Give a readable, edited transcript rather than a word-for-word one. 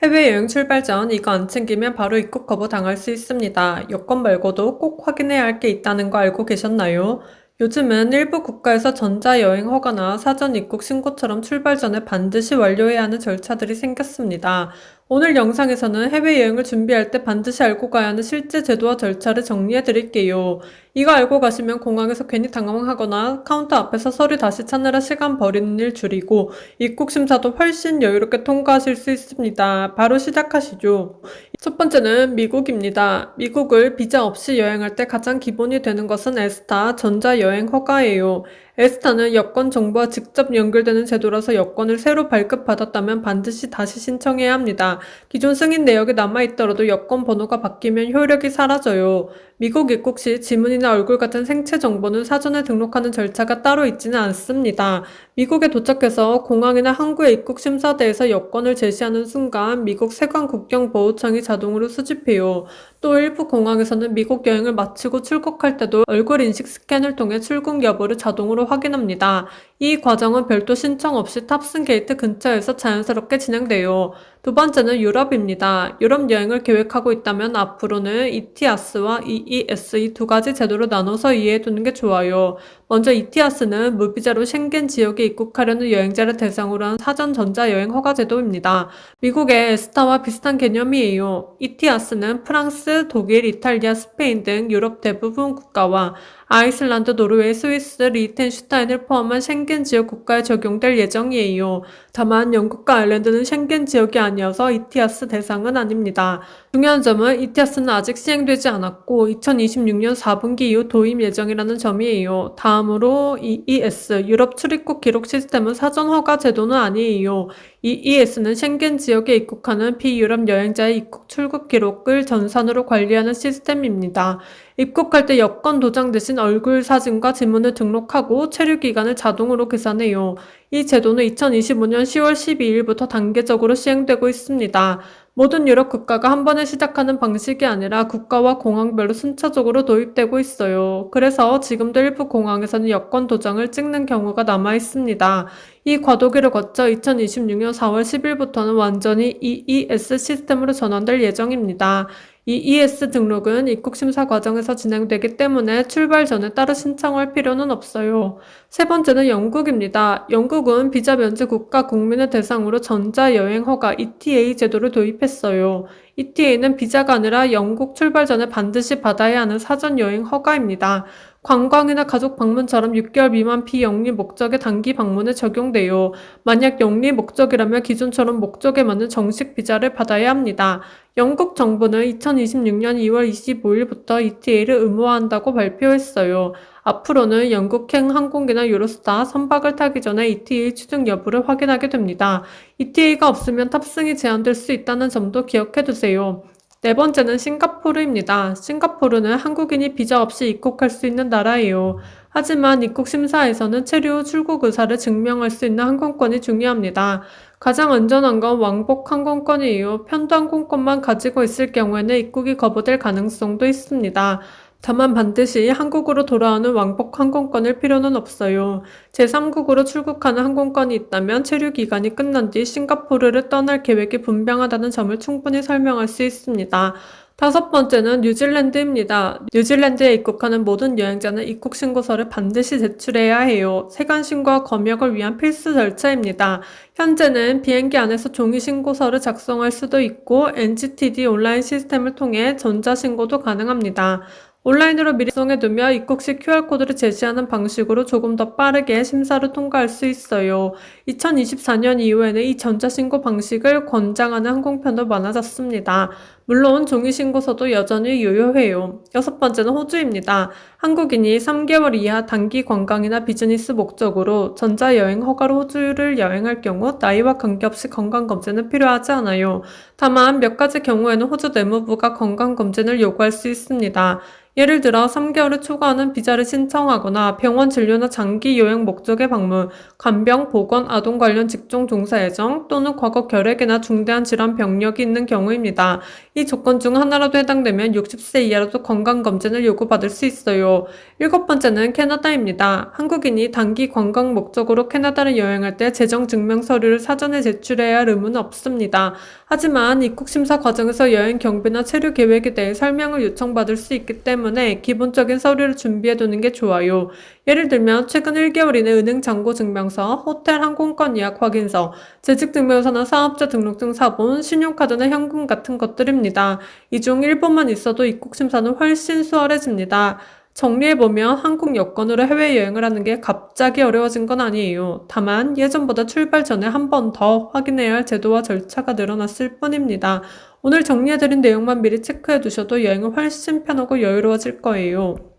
해외여행 출발 전 이거 안 챙기면 바로 입국 거부 당할 수 있습니다. 여권 말고도 꼭 확인해야 할 게 있다는 거 알고 계셨나요? 요즘은 일부 국가에서 전자여행 허가나 사전 입국 신고처럼 출발 전에 반드시 완료해야 하는 절차들이 생겼습니다. 오늘 영상에서는 해외여행을 준비할 때 반드시 알고 가야 하는 실제 제도와 절차를 정리해 드릴게요. 이거 알고 가시면 공항에서 괜히 당황하거나 카운터 앞에서 서류 다시 찾느라 시간 버리는 일 줄이고 입국 심사도 훨씬 여유롭게 통과하실 수 있습니다. 바로 시작하시죠. 첫 번째는 미국입니다. 미국을 비자 없이 여행할 때 가장 기본이 되는 것은 에스타 전자여행 허가예요. 에스타는 여권 정보와 직접 연결되는 제도라서 여권을 새로 발급받았다면 반드시 다시 신청해야 합니다. 기존 승인 내역이 남아있더라도 여권 번호가 바뀌면 효력이 사라져요. 미국 입국 시 지문이나 얼굴 같은 생체 정보는 사전에 등록하는 절차가 따로 있지는 않습니다. 미국에 도착해서 공항이나 항구의 입국 심사대에서 여권을 제시하는 순간 미국 세관 국경보호청이 자동으로 수집해요. 또 일부 공항에서는 미국 여행을 마치고 출국할 때도 얼굴 인식 스캔을 통해 출국 여부를 자동으로 확인합니다. 이 과정은 별도 신청 없이 탑승 게이트 근처에서 자연스럽게 진행돼요. 두 번째는 유럽입니다. 유럽 여행을 계획하고 있다면 앞으로는 ETIAS와 EES 이 두 가지 제도로 나눠서 이해해 두는 게 좋아요. 먼저 ETIAS는 무비자로 쉥겐 지역에 입국하려는 여행자를 대상으로 한 사전 전자여행 허가 제도입니다. 미국의 에스타와 비슷한 개념이에요. ETIAS는 프랑스, 독일, 이탈리아, 스페인 등 유럽 대부분 국가와 아이슬란드, 노르웨이, 스위스, 리텐슈타인을 포함한 쉥겐 지역 국가에 적용될 예정이에요. 다만 영국과 아일랜드는 쉥겐 지역이 아니어서 ETIAS 대상은 아닙니다. 중요한 점은 ETIAS는 아직 시행되지 않았고 2026년 4분기 이후 도입 예정이라는 점이에요. 다음으로 EES, 유럽 출입국 기록 시스템은 사전 허가 제도는 아니에요. EES는 쉥겐 지역에 입국하는 비유럽 여행자의 입국 출국 기록을 전산으로 관리하는 시스템입니다. 입국할 때 여권 도장 대신 얼굴 사진과 지문을 등록하고 체류 기간을 자동으로 계산해요. 이 제도는 2025년 10월 12일부터 단계적으로 시행되고 있습니다. 모든 유럽 국가가 한 번에 시작하는 방식이 아니라 국가와 공항별로 순차적으로 도입되고 있어요. 그래서 지금도 일부 공항에서는 여권 도장을 찍는 경우가 남아 있습니다. 이 과도기를 거쳐 2026년 4월 10일부터는 완전히 EES 시스템으로 전환될 예정입니다. EES 등록은 입국 심사 과정에서 진행되기 때문에 출발 전에 따로 신청할 필요는 없어요. 세 번째는 영국입니다. 영국은 비자 면제 국가 국민을 대상으로 전자여행 허가 ETA 제도를 도입했어요. ETA는 비자가 아니라 영국 출발 전에 반드시 받아야 하는 사전 여행 허가입니다. 관광이나 가족 방문처럼 6개월 미만 비영리 목적의 단기 방문에 적용돼요. 만약 영리 목적이라면 기존처럼 목적에 맞는 정식 비자를 받아야 합니다. 영국 정부는 2026년 2월 25일부터 ETA를 의무화한다고 발표했어요. 앞으로는 영국행 항공기나 유로스타 선박을 타기 전에 ETA 취득 여부를 확인하게 됩니다. ETA가 없으면 탑승이 제한될 수 있다는 점도 기억해 두세요. 네 번째는 싱가포르입니다. 싱가포르는 한국인이 비자 없이 입국할 수 있는 나라예요. 하지만 입국 심사에서는 체류 후 출국 의사를 증명할 수 있는 항공권이 중요합니다. 가장 안전한 건 왕복 항공권이에요. 편도 항공권만 가지고 있을 경우에는 입국이 거부될 가능성도 있습니다. 다만 반드시 한국으로 돌아오는 왕복 항공권일 필요는 없어요. 제3국으로 출국하는 항공권이 있다면 체류 기간이 끝난 뒤 싱가포르를 떠날 계획이 분명하다는 점을 충분히 설명할 수 있습니다. 다섯 번째는 뉴질랜드입니다. 뉴질랜드에 입국하는 모든 여행자는 입국 신고서를 반드시 제출해야 해요. 세관 신고와 검역을 위한 필수 절차입니다. 현재는 비행기 안에서 종이 신고서를 작성할 수도 있고 NGTD 온라인 시스템을 통해 전자신고도 가능합니다. 온라인으로 미리 작성해두며 입국 시 QR코드를 제시하는 방식으로 조금 더 빠르게 심사를 통과할 수 있어요. 2024년 이후에는 이 전자신고 방식을 권장하는 항공편도 많아졌습니다. 물론 종이신고서도 여전히 유효해요. 여섯 번째는 호주입니다. 한국인이 3개월 이하 단기 관광이나 비즈니스 목적으로 전자여행 허가로 호주를 여행할 경우 나이와 관계없이 건강검진은 필요하지 않아요. 다만 몇 가지 경우에는 호주 내무부가 건강검진을 요구할 수 있습니다. 예를 들어 3개월을 초과하는 비자를 신청하거나 병원 진료나 장기 여행 목적의 방문, 간병, 보건, 아동 관련 직종 종사 예정 또는 과거 결핵이나 중대한 질환 병력이 있는 경우입니다. 이 조건 중 하나라도 해당되면 60세 이하로도 건강검진을 요구받을 수 있어요. 일곱 번째는 캐나다입니다. 한국인이 단기 관광 목적으로 캐나다를 여행할 때 재정 증명 서류를 사전에 제출해야 할 의무는 없습니다. 하지만 입국 심사 과정에서 여행 경비나 체류 계획에 대해 설명을 요청받을 수 있기 때문에 기본적인 서류를 준비해 두는 게 좋아요. 예를 들면 최근 1개월 이내 은행 잔고 증명서, 호텔 항공권 예약 확인서, 재직 증명서나 사업자 등록증 사본, 신용카드나 현금 같은 것들입니다. 이 중 일부만 있어도 입국 심사는 훨씬 수월해집니다. 정리해보면 한국 여권으로 해외여행을 하는 게 갑자기 어려워진 건 아니에요. 다만 예전보다 출발 전에 한 번 더 확인해야 할 제도와 절차가 늘어났을 뿐입니다. 오늘 정리해드린 내용만 미리 체크해 두셔도 여행은 훨씬 편하고 여유로워질 거예요.